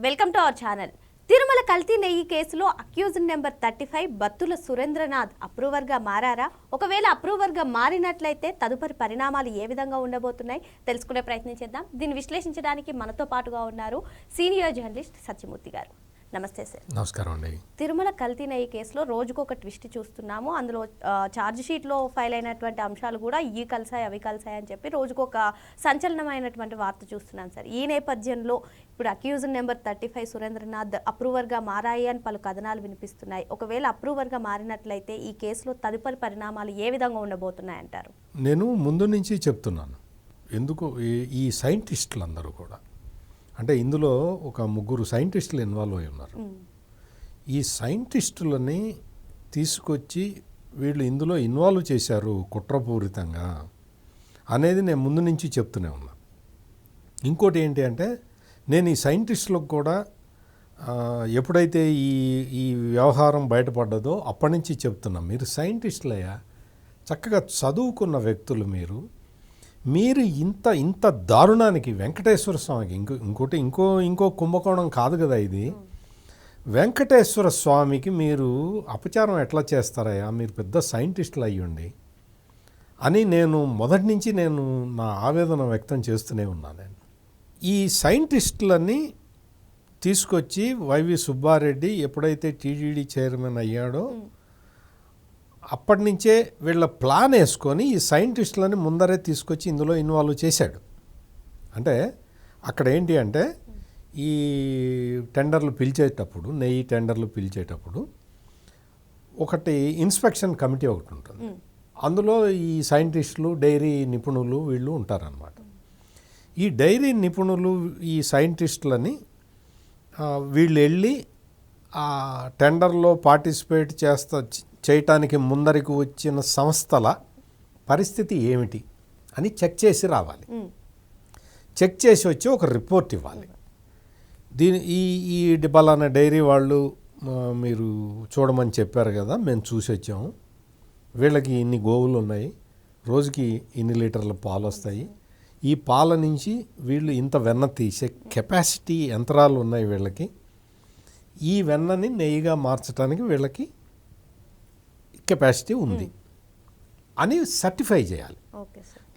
Welcome to our channel. Tirumala కల్తీ నెయ్యి కేసులో అక్యూజ్డ్ నెంబర్ 35 బత్తుల సురేంద్రనాథ్ అప్రూవర్గా మారారా? ఒకవేళ అప్రూవర్గా మారినట్లయితే తదుపరి పరిణామాలు ఏ విధంగా ఉండబోతున్నాయి తెలుసుకునే ప్రయత్నం చేద్దాం. దీన్ని విశ్లేషించడానికి మనతో పాటుగా ఉన్నారు సీనియర్ జర్నలిస్ట్ సత్యమూర్తి గారు. నమస్తే సార్. నమస్కారం అండి. తిరుమల కల్తీ నెయ్యి కేసులో రోజుకు ఒక ట్విస్ట్ చూస్తున్నాము. అందులో ఛార్జ్ షీట్లో ఫైల్ అయినటువంటి అంశాలు కూడా ఇవి కలిసాయి అవి కలిసాయి అని చెప్పి రోజుకు ఒక సంచలనమైనటువంటి వార్త చూస్తున్నాం సార్. ఈ నేపథ్యంలో ఇప్పుడు అక్యూజ్డ్ నెంబర్ 35 సురేంద్రనాథ్ అప్రూవర్గా మారాయి అని పలు కథనాలు వినిపిస్తున్నాయి. ఒకవేళ అప్రూవర్గా మారినట్లయితే ఈ కేసులో తదుపరి పరిణామాలు ఏ విధంగా ఉండబోతున్నాయి అంటారు? నేను ముందు నుంచి చెప్తున్నాను, ఎందుకు ఈ సైంటిస్టులు అందరూ కూడా, అంటే ఇందులో ఒక ముగ్గురు సైంటిస్టులు ఇన్వాల్వ్ అయి ఉన్నారు. ఈ సైంటిస్టులని తీసుకొచ్చి వీళ్ళు ఇందులో ఇన్వాల్వ్ చేశారు కుట్రపూరితంగా అనేది నేను ముందు నుంచి చెప్తూనే ఉన్నాను. ఇంకోటి ఏంటి అంటే, నేను ఈ సైంటిస్టులకు కూడా ఎప్పుడైతే ఈ వ్యవహారం బయటపడ్డదో అప్పటి నుంచి చెప్తున్నా, మీరు సైంటిస్టులయ్యా, చక్కగా చదువుకున్న వ్యక్తులు, మీరు ఇంత దారుణానికి వెంకటేశ్వర స్వామికి ఇంకో కుంభకోణం కాదు కదా ఇది. వెంకటేశ్వర స్వామికి మీరు అపచారం ఎట్లా చేస్తారయ్యా, మీరు పెద్ద సైంటిస్టులు అయ్యండి అని నేను మొదటి నుంచి నా ఆవేదన వ్యక్తం చేస్తూనే ఉన్నాను. నేను ఈ సైంటిస్టులని తీసుకొచ్చి వైవి సుబ్బారెడ్డి ఎప్పుడైతే టీటీడీ చైర్మన్ అయ్యాడో అప్పటి నుంచే వీళ్ళ ప్లాన్ వేసుకొని ఈ సైంటిస్టులని ముందరే తీసుకొచ్చి ఇందులో ఇన్వాల్వ్ చేశాడు. అంటే అక్కడ ఏంటి అంటే, ఈ టెండర్లు పిలిచేటప్పుడు, నెయ్యి టెండర్లు పిలిచేటప్పుడు ఒకటి ఇన్స్పెక్షన్ కమిటీ ఒకటి ఉంటుంది. అందులో ఈ సైంటిస్టులు, డైరీ నిపుణులు వీళ్ళు ఉంటారన్నమాట. ఈ డైరీ నిపుణులు, ఈ సైంటిస్టులని వీళ్ళు వెళ్ళి ఆ టెండర్లో పార్టిసిపేట్ చేయటానికి ముందరికి వచ్చిన సంస్థల పరిస్థితి ఏమిటి అని చెక్ చేసి రావాలి. చెక్ చేసి వచ్చి ఒక రిపోర్ట్ ఇవ్వాలి. ఈ పలానా డైరీ వాళ్ళు మీరు చూడమని చెప్పారు కదా, మేము చూసి వచ్చాము, వీళ్ళకి ఇన్ని గోవులు ఉన్నాయి, రోజుకి ఇన్ని లీటర్ల పాలు వస్తాయి, ఈ పాల నుంచి వీళ్ళు ఇంత వెన్న తీసే కెపాసిటీ యంత్రాలు ఉన్నాయి వీళ్ళకి, ఈ వెన్నని నెయ్యిగా మార్చడానికి వీళ్ళకి కెపాసిటీ ఉంది అని సర్టిఫై చేయాలి.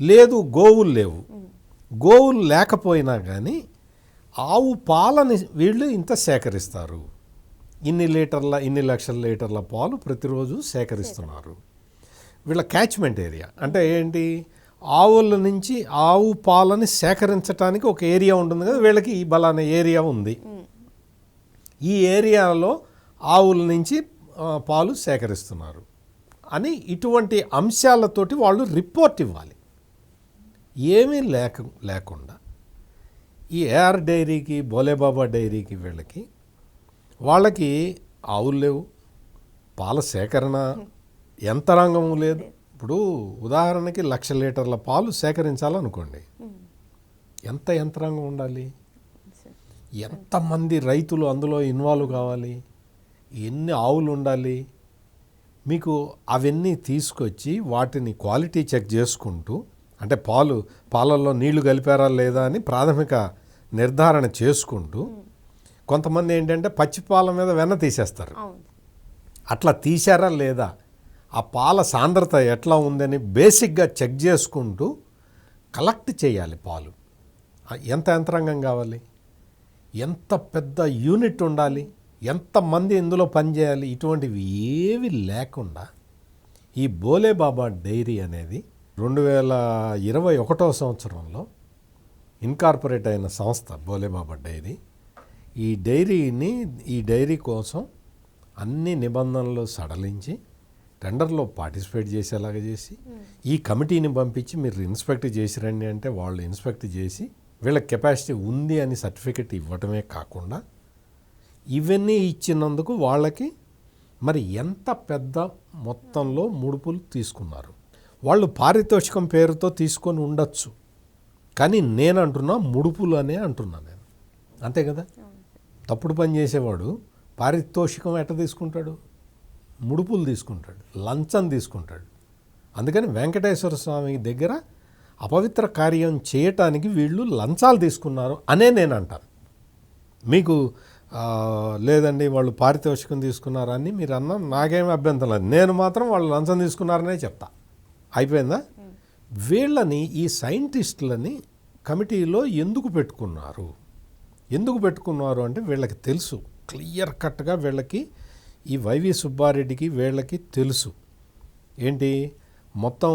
లేదు, గోవులు లేవు, గోవులు లేకపోయినా కానీ ఆవు పాలని వీళ్ళు ఇంత సేకరిస్తారు, ఇన్ని లక్షల లీటర్ల పాలు ప్రతిరోజు సేకరిస్తున్నారు. వీళ్ళ క్యాచ్మెంట్ ఏరియా అంటే ఏంటి, ఆవుల నుంచి ఆవు పాలని సేకరించడానికి ఒక ఏరియా ఉంటుంది కదా, వీళ్ళకి ఈ బలానా ఏరియా ఉంది, ఈ ఏరియాలో ఆవుల నుంచి పాలు సేకరిస్తున్నారు అని ఇటువంటి అంశాలతోటి వాళ్ళు రిపోర్ట్ ఇవ్వాలి. ఏమీ లేకుండా ఈ ఏఆర్ డైరీకి, బోలేబాబా డైరీకి వాళ్ళకి ఆవులు లేవు, పాల సేకరణ యంత్రాంగం లేదు. ఇప్పుడు ఉదాహరణకి 1,00,000 లీటర్ల పాలు సేకరించాలనుకోండి, ఎంత యంత్రాంగం ఉండాలి, ఎంతమంది రైతులు అందులో ఇన్వాల్వ్ కావాలి, ఎన్ని ఆవులు ఉండాలి, మీకు అవన్నీ తీసుకొచ్చి వాటిని క్వాలిటీ చెక్ చేసుకుంటూ, అంటే పాలల్లో నీళ్లు కలిపారా లేదా అని ప్రాథమిక నిర్ధారణ చేసుకుంటూ, కొంతమంది ఏంటంటే పచ్చి పాల మీద వెన్న తీసేస్తారు, అట్లా తీశారా లేదా, ఆ పాల సాంద్రత ఎట్లా ఉందని బేసిక్గా చెక్ చేసుకుంటూ కలెక్ట్ చేయాలి పాలు. ఎంత యంత్రాంగం కావాలి, ఎంత పెద్ద యూనిట్ ఉండాలి, ఎంతమంది ఇందులో పనిచేయాలి, ఇటువంటివి ఏవి లేకుండా ఈ బోలేబాబా డైరీ అనేది 2021 సంవత్సరంలో ఇన్కార్పొరేట్ అయిన సంస్థ బోలేబాబా డైరీ. ఈ డైరీ కోసం అన్ని నిబంధనలు సడలించి టెండర్లో పార్టిసిపేట్ చేసేలాగా చేసి ఈ కమిటీని పంపించి మీరు ఇన్స్పెక్ట్ చేసి రండి అంటే వాళ్ళు ఇన్స్పెక్ట్ చేసి వీళ్ళకి కెపాసిటీ ఉంది అని సర్టిఫికెట్ ఇవ్వటమే కాకుండా ఇవన్నీ ఇచ్చినందుకు వాళ్ళకి మరి ఎంత పెద్ద మొత్తంలో ముడుపులు తీసుకున్నారు. వాళ్ళు పారితోషికం పేరుతో తీసుకొని ఉండొచ్చు, కానీ నేను అంటున్నా ముడుపులు అనే అంటున్నా నేను, అంతే కదా. తప్పుడు పని చేసేవాడు పారితోషికం ఎట్లా తీసుకుంటాడు, ముడుపులు తీసుకుంటాడు, లంచం తీసుకుంటాడు. అందుకని వెంకటేశ్వర స్వామి దగ్గర అపవిత్ర కార్యం చేయటానికి వీళ్ళు లంచాలు తీసుకున్నారు అనే నేను అంటాను. మీకు లేదండి వాళ్ళు పారితోషికం తీసుకున్నారని మీరు అన్నా నాకేం అభ్యంతరం లేదు, నేను మాత్రం వాళ్ళు లంచం తీసుకున్నారనే చెప్తా. అయిపోయిందా? వీళ్ళని ఈ సైంటిస్టులని కమిటీలో ఎందుకు పెట్టుకున్నారు అంటే వీళ్ళకి తెలుసు, క్లియర్ కట్గా వీళ్ళకి ఈ వైవి సుబ్బారెడ్డికి వీళ్ళకి తెలుసు ఏంటి మొత్తం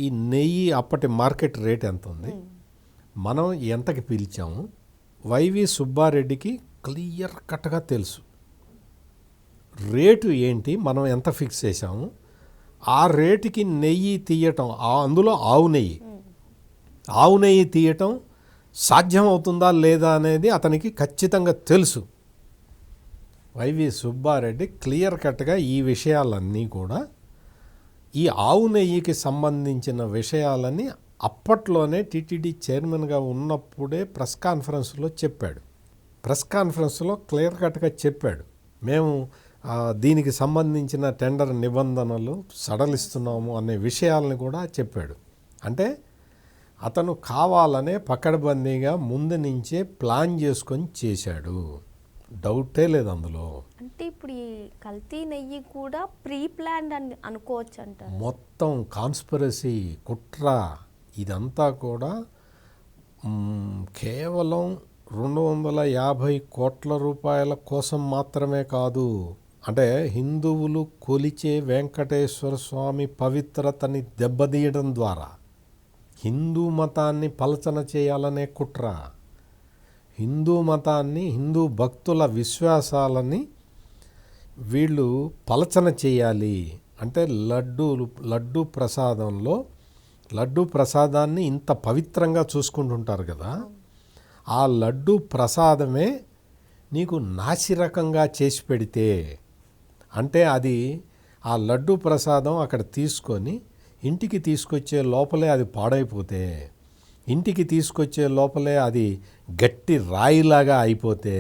ఈ నెయ్యి అప్పటి మార్కెట్ రేట్ ఎంత ఉంది, మనం ఎంతకి పిలిచాము, వైవి సుబ్బారెడ్డికి క్లియర్ కట్గా తెలుసు రేటు ఏంటి, మనం ఎంత ఫిక్స్ చేసాము, ఆ రేటుకి నెయ్యి తీయటం, అందులో ఆవు నెయ్యి తీయటం సాధ్యం అవుతుందా లేదా అనేది అతనికి ఖచ్చితంగా తెలుసు. వైవి సుబ్బారెడ్డి క్లియర్ కట్గా ఈ విషయాలన్నీ కూడా, ఈ ఆవు నెయ్యికి సంబంధించిన విషయాలని అప్పట్లోనే టీటీడీ చైర్మన్గా ఉన్నప్పుడే ప్రెస్ కాన్ఫరెన్స్లో క్లియర్ కట్గా చెప్పాడు, మేము దీనికి సంబంధించిన టెండర్ నిబంధనలు సడలిస్తున్నాము అనే విషయాలను కూడా చెప్పాడు. అంటే అతను కావాలనే పకడ్బందీగా ముందు నుంచే ప్లాన్ చేసుకొని చేశాడు, డౌటే లేదు అందులో. అంటే ఇప్పుడు ఈ కల్తీ నెయ్యి కూడా ప్రీ ప్లాన్డ్ అని అనుకోవచ్చు అంటారు. మొత్తం కాన్స్పిరసీ, కుట్ర ఇదంతా కూడా కేవలం 250 కోట్ల రూపాయల కోసం మాత్రమే కాదు. అంటే హిందువులు కొలిచే వెంకటేశ్వర స్వామి పవిత్రతని దెబ్బతీయడం ద్వారా హిందూ మతాన్ని పలచన చేయాలనే కుట్ర, హిందూ మతాన్ని, హిందూ భక్తుల విశ్వాసాలని వీళ్ళు పలచన చేయాలి అంటే లడ్డూ ప్రసాదాన్ని ఇంత పవిత్రంగా చూసుకుంటుంటారు కదా, ఆ లడ్డూ ప్రసాదమే నీకు నాసిరకంగా చేసి పెడితే, అంటే అది ఆ లడ్డూ ప్రసాదం అక్కడ తీసుకొని ఇంటికి తీసుకొచ్చే లోపలే అది పాడైపోతే, ఇంటికి తీసుకొచ్చే లోపలే అది గట్టి రాయిలాగా అయిపోతే,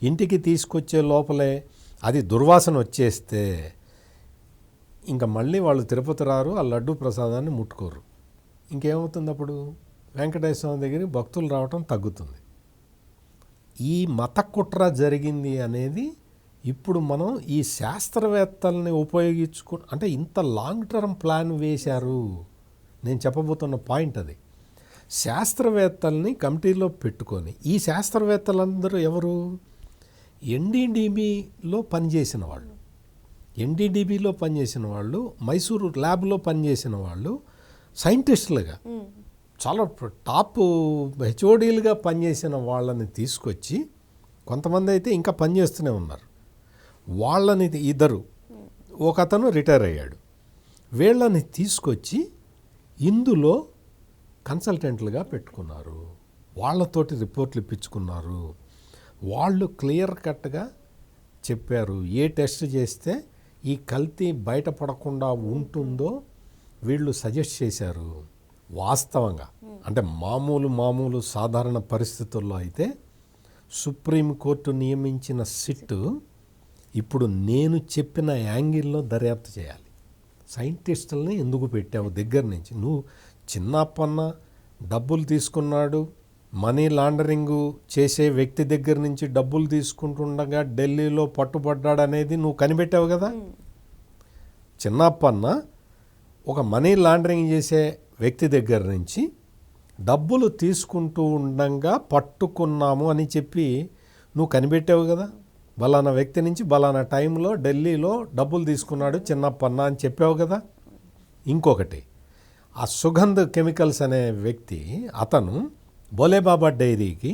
ఇంటికి తీసుకొచ్చే లోపలే అది దుర్వాసన వచ్చేస్తే ఇంకా మళ్ళీ వాళ్ళు తిరుపతి రారు, ఆ లడ్డూ ప్రసాదాన్ని ముట్టుకోరు. ఇంకేమవుతుంది అప్పుడు? వెంకటేశ్వర స్వామి దగ్గరికి భక్తులు రావటం తగ్గుతుంది. ఈ మత కుట్ర జరిగింది అనేది ఇప్పుడు మనం ఈ శాస్త్రవేత్తల్ని అంటే ఇంత లాంగ్ టర్మ్ ప్లాన్ వేశారు. నేను చెప్పబోతున్న పాయింట్ అది. శాస్త్రవేత్తల్ని కమిటీలో పెట్టుకొని, ఈ శాస్త్రవేత్తలందరూ ఎవరు? ఎన్డీడీబీలో పనిచేసిన వాళ్ళు, మైసూరు ల్యాబ్లో పనిచేసిన వాళ్ళు, సైంటిస్టులుగా చాలా టాప్ హెచ్ఓడీలుగా పనిచేసిన వాళ్ళని తీసుకొచ్చి, కొంతమంది అయితే ఇంకా పనిచేస్తూనే ఉన్నారు, వాళ్ళని ఇద్దరు, ఒక అతను రిటైర్ అయ్యాడు, వీళ్ళని తీసుకొచ్చి ఇందులో కన్సల్టెంట్లుగా పెట్టుకున్నారు, వాళ్ళతోటి రిపోర్ట్లు ఇప్పించుకున్నారు. వాళ్ళు క్లియర్ కట్గా చెప్పారు ఏ టెస్ట్ చేస్తే ఈ కల్తీ బయటపడకుండా ఉంటుందో వీళ్ళు సజెస్ట్ చేశారు. వాస్తవంగా అంటే మామూలు సాధారణ పరిస్థితుల్లో అయితే సుప్రీంకోర్టు నియమించిన సిట్ ఇప్పుడు నేను చెప్పిన యాంగిల్లో దర్యాప్తు చేయాలి. సైంటిస్టులని ఎందుకు పెట్టావు దగ్గర నుంచి? నువ్వు చిన్నప్పన్న డబ్బులు తీసుకున్నాడు, మనీ లాండరింగ్ చేసే వ్యక్తి దగ్గర నుంచి డబ్బులు తీసుకుంటుండగా ఢిల్లీలో పట్టుబడ్డాడు అనేది నువ్వు కనిపెట్టావు కదా. చిన్నప్పన్న ఒక మనీ లాండరింగ్ చేసే వ్యక్తి దగ్గర నుంచి డబ్బులు తీసుకుంటూ ఉండగా పట్టుకున్నాము అని చెప్పి నువ్వు కనిపెట్టావు కదా. బలానా వ్యక్తి నుంచి బలానా టైంలో ఢిల్లీలో డబ్బులు తీసుకున్నాడు చిన్నప్పన్న అని చెప్పావు కదా. ఇంకొకటి, ఆ సుగంధ్ కెమికల్స్ అనే వ్యక్తి, అతను బోలేబాబా డైరీకి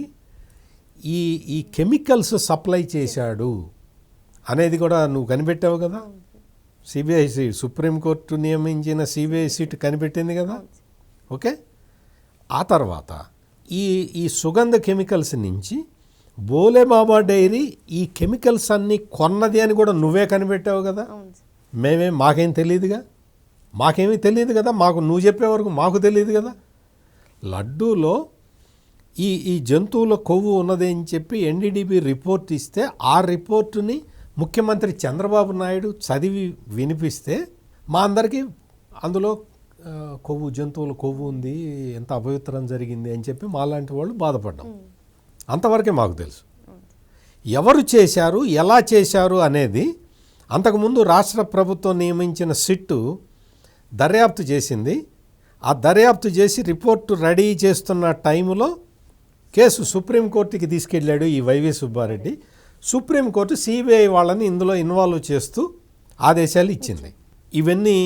ఈ కెమికల్స్ సప్లై చేశాడు అనేది కూడా నువ్వు కనిపెట్టావు కదా. సిబిఐ సీట్, సుప్రీంకోర్టు నియమించిన సిబిఐ సీట్ కనిపెట్టింది కదా. ఓకే, ఆ తర్వాత ఈ సుగంధ కెమికల్స్ నుంచి బోలేబాబా డైరీ ఈ కెమికల్స్ అన్నీ కొన్నది అని కూడా నువ్వే కనిపెట్టావు కదా. మాకేమీ తెలియదు కదా, మాకు నువ్వు చెప్పే వరకు మాకు తెలియదు కదా. లడ్డూలో ఈ జంతువుల కొవ్వు ఉన్నది అని చెప్పి ఎన్డీడీబీ రిపోర్ట్ ఇస్తే, ఆ రిపోర్టుని ముఖ్యమంత్రి చంద్రబాబు నాయుడు చదివి వినిపిస్తే మా అందరికీ అందులో జంతువుల కొవ్వు ఉంది, ఎంత అపవిత్రం జరిగింది అని చెప్పి మాలాంటి వాళ్ళు బాధపడ్డాం. అంతవరకే మాకు తెలుసు. ఎవరు చేశారు, ఎలా చేశారు అనేది అంతకుముందు రాష్ట్ర ప్రభుత్వం నియమించిన సిట్టు దర్యాప్తు చేసింది. ఆ దర్యాప్తు చేసి రిపోర్టు రెడీ చేస్తున్న టైంలో కేసు సుప్రీంకోర్టుకి తీసుకెళ్ళాడు ఈ వైవి సుబ్బారెడ్డి. సుప్రీంకోర్టు సిబిఐ వాళ్ళని ఇందులో ఇన్వాల్వ్ చేస్తూ ఆదేశాలు ఇచ్చింది. ఇవన్నీ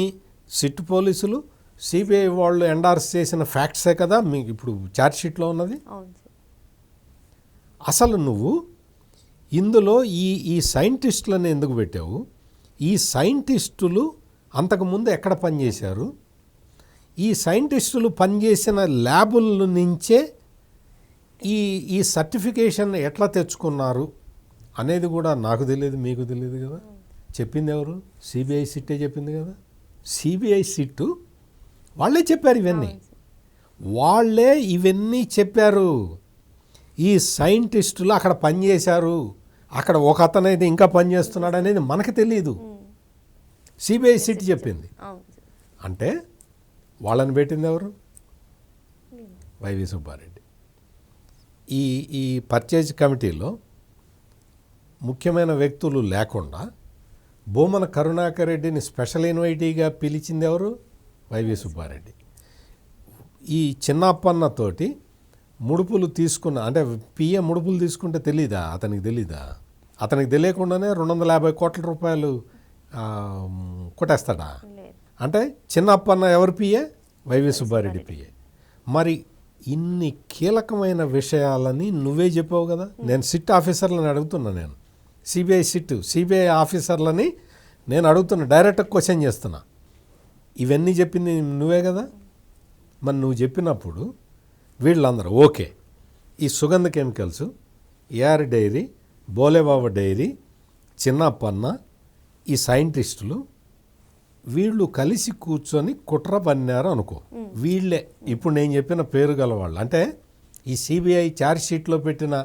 సిట్ పోలీసులు సిబిఐ వాళ్ళు ఎండార్స్ చేసిన ఫ్యాక్ట్సే కదా మీకు ఇప్పుడు ఛార్జ్షీట్లో ఉన్నది. అసలు నువ్వు ఇందులో ఈ సైంటిస్టులను ఎందుకు పెట్టావు? ఈ సైంటిస్టులు అంతకుముందు ఎక్కడ పనిచేశారు? ఈ సైంటిస్టులు పనిచేసిన ల్యాబుల నుంచే ఈ సర్టిఫికేషన్ ఎట్లా తెచ్చుకున్నారు అనేది కూడా నాకు తెలియదు, మీకు తెలియదు కదా. చెప్పింది ఎవరు? సిబిఐ సిట్టే చెప్పింది కదా. సిబిఐ సిట్టు వాళ్ళే చెప్పారు ఇవన్నీ, వాళ్ళే ఇవన్నీ చెప్పారు. ఈ సైంటిస్టులు అక్కడ పనిచేశారు, అక్కడ ఒక అతనైతే ఇంకా పనిచేస్తున్నాడు అనేది మనకు తెలియదు, సిబిఐ సిట్ చెప్పింది. అంటే వాళ్ళని పెట్టింది ఎవరు? వైవి సుబ్బారెడ్డి. ఈ పర్చేజ్ కమిటీలో ముఖ్యమైన వ్యక్తులు లేకుండా భూమన కరుణాకర్ రెడ్డిని స్పెషల్ ఇన్వైటీగా పిలిచింది ఎవరు? వైవి సుబ్బారెడ్డి. ఈ చిన్నప్పన్నతోటి ముడుపులు తీసుకున్న, అంటే పిఏ ముడుపులు తీసుకుంటే తెలీదా? అతనికి తెలీదా? అతనికి తెలియకుండానే 250 కోట్ల రూపాయలు కొట్టేస్తాడా? అంటే చిన్నప్పన్న ఎవరు పిఏ? YV Subbareddy PA. మరి ఇన్ని కీలకమైన విషయాలని నువ్వే చెప్పావు కదా. నేను సిట్ ఆఫీసర్లని అడుగుతున్నా, నేను సిబిఐ ఆఫీసర్లని నేను అడుగుతున్నా, డైరెక్ట్ క్వశ్చన్ చేస్తున్నా. ఇవన్నీ చెప్పింది నువ్వే కదా. మరి నువ్వు చెప్పినప్పుడు వీళ్ళందరూ ఓకే, ఈ Sugandha chemicals, AR dairy, Bolebaba dairy, Chinnappanna, ఈ సైంటిస్టులు వీళ్ళు కలిసి కూర్చొని కుట్ర పన్నారు అనుకో. వీళ్ళే ఇప్పుడు నేను చెప్పిన పేరు గల వాళ్ళు, అంటే ఈ సిబిఐ ఛార్జ్షీట్లో పెట్టిన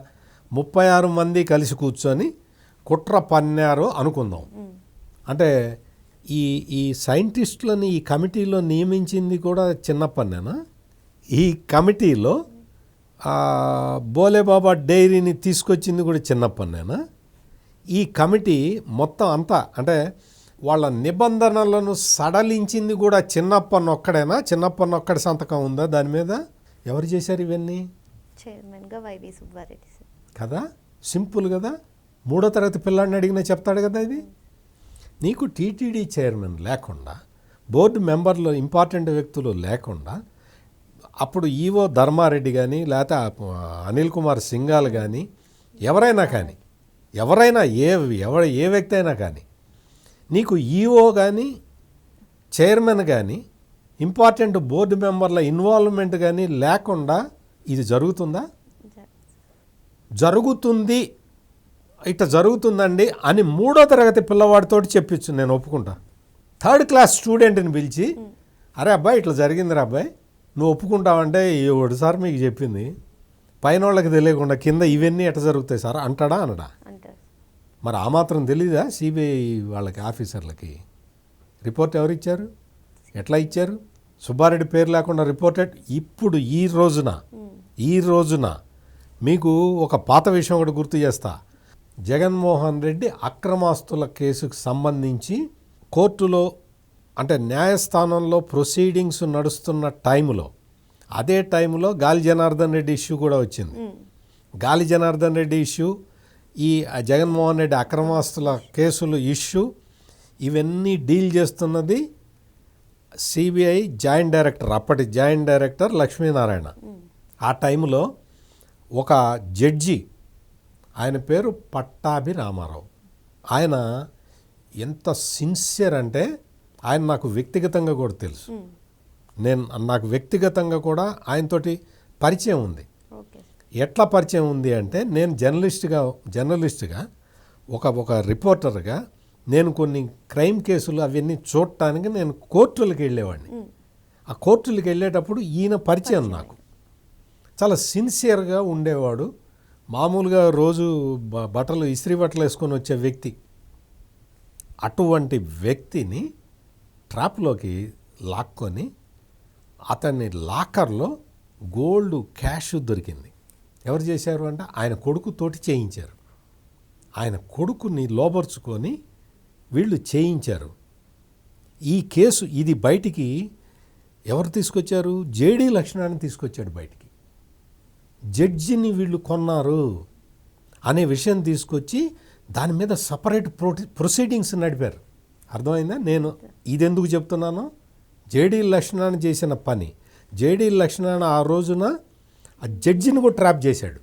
36 మంది కలిసి కూర్చొని కుట్ర పన్నారు అనుకుందాం. అంటే ఈ సైంటిస్టులని ఈ కమిటీలో నియమించింది కూడా చిన్నప్పనేనా? ఈ కమిటీలో బోలేబాబా డైరీని తీసుకొచ్చింది కూడా చిన్నప్పనేనా? ఈ కమిటీ మొత్తం అంతా అంటే వాళ్ళ నిబంధనలను సడలించింది కూడా చిన్నప్పన్న ఒక్కడేనా? చిన్నప్పన్న ఒక్కడి సంతకం ఉందా దాని మీద? ఎవరు చేశారు ఇవన్నీ? చైర్మన్గా వైవి సుబ్బారెడ్డి కదా. సింపుల్ కదా. 3వ తరగతి పిల్లాడిని అడిగినా చెప్తాడు కదా. ఇది నీకు టీటీడీ చైర్మన్ లేకుండా, బోర్డు మెంబర్లు ఇంపార్టెంట్ వ్యక్తులు లేకుండా, అప్పుడు ఈవో ధర్మారెడ్డి కానీ లేకపోతే అనిల్ కుమార్ సింఘాల్ కానీ ఎవరైనా ఏ వ్యక్తి అయినా కానీ నీకు ఈఓ కానీ చైర్మన్ కానీ ఇంపార్టెంట్ బోర్డు మెంబర్ల ఇన్వాల్వ్మెంట్ కానీ లేకుండా ఇది జరుగుతుందా? జరుగుతుంది, ఇట్లా జరుగుతుందండి అని 3వ తరగతి పిల్లవాడితో చెప్పించు, నేను ఒప్పుకుంటా. 3rd క్లాస్ స్టూడెంట్ని పిలిచి, అరే అబ్బాయి ఇట్లా జరిగిందిరా అబ్బాయి, నువ్వు ఒప్పుకుంటావంటే ఒకసారి మీకు చెప్పింది, పైన వాళ్ళకి తెలియకుండా కింద ఇవన్నీ ఎట్లా జరుగుతాయి సార్ అంటాడా అనడా? మరి ఆ మాత్రం తెలీదా సిబిఐ వాళ్ళకి ఆఫీసర్లకి? రిపోర్ట్ ఎవరు ఇచ్చారు, ఎట్లా ఇచ్చారు? సుబ్బారెడ్డి పేరు లేకుండా రిపోర్టెడ్. ఇప్పుడు ఈ రోజున మీకు ఒక పాత విషయం ఒకటి గుర్తు చేస్తా. జగన్మోహన్ రెడ్డి అక్రమాస్తుల కేసుకు సంబంధించి కోర్టులో అంటే న్యాయస్థానంలో ప్రొసీడింగ్స్ నడుస్తున్న టైంలో, అదే టైంలో గాలి జనార్దన్ రెడ్డి ఇష్యూ కూడా వచ్చింది. గాలి జనార్దన్ రెడ్డి ఇష్యూ, ఈ జగన్మోహన్ రెడ్డి అక్రమాస్తుల కేసులు ఇష్యూ, ఇవన్నీ డీల్ చేస్తున్నది సిబిఐ జాయింట్ డైరెక్టర్, అప్పటి జాయింట్ డైరెక్టర్ లక్ష్మీనారాయణ. ఆ టైంలో ఒక జడ్జి, ఆయన పేరు పట్టాభి రామారావు. ఆయన ఎంత సిన్సియర్ అంటే, ఆయన నాకు వ్యక్తిగతంగా కూడా తెలుసు. నాకు వ్యక్తిగతంగా కూడా ఆయనతోటి పరిచయం ఉంది. ఎట్లా పరిచయం ఉంది అంటే, నేను జర్నలిస్ట్గా ఒక రిపోర్టర్గా నేను కొన్ని క్రైమ్ కేసులు అవన్నీ చూడటానికి నేను కోర్టులకు వెళ్ళేవాడిని. ఆ కోర్టులకు వెళ్ళేటప్పుడు ఈయన పరిచయం నాకు. చాలా సిన్సియర్గా ఉండేవాడు. మామూలుగా రోజు బట్టలు ఇస్త్రీ బట్టలు వేసుకొని వచ్చే వ్యక్తి. అటువంటి వ్యక్తిని ట్రాప్లోకి లాక్కొని అతన్ని లాకర్లో గోల్డ్ క్యాష్ దొరికింది. ఎవరు చేశారు అంటే ఆయన కొడుకుతోటి చేయించారు. ఆయన కొడుకుని లోబర్చుకొని వీళ్ళు చేయించారు. ఈ కేసు ఇది బయటికి ఎవరు తీసుకొచ్చారు? జేడీ లక్ష్మణాన్ని తీసుకొచ్చాడు బయటికి. జడ్జిని వీళ్ళు కొన్నారు అనే విషయం తీసుకొచ్చి దాని మీద సపరేట్ ప్రొసీడింగ్స్ నడిపారు. అర్థమైందా? నేను ఇదెందుకు చెప్తున్నాను? జేడీ లక్ష్మణాన్ని చేసిన పని, జేడీ లక్ష్మణ్ ఆ రోజున ఆ జడ్జిని కూడా ట్రాప్ చేశాడు.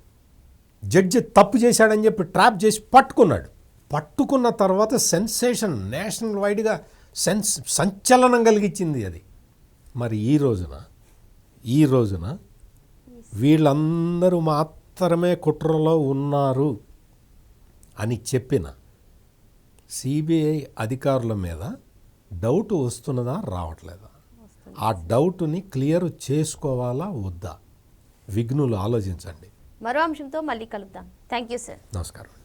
జడ్జి తప్పు చేశాడని చెప్పి ట్రాప్ చేసి పట్టుకున్నాడు. పట్టుకున్న తర్వాత సెన్సేషన్ నేషనల్ వైడ్గా సంచలనం కలిగించింది అది. మరి ఈ రోజున వీళ్ళందరూ మాత్రమే కుట్రలో ఉన్నారు అని చెప్పిన సిబిఐ అధికారుల మీద డౌట్ వస్తున్నదా రావట్లేదా? ఆ డౌట్ని క్లియర్ చేసుకోవాలా వద్దా? విఘ్నులు ఆలోచించండి. మరో అంశంతో మళ్ళీ కలుద్దాం. Thank you sir. నమస్కారం.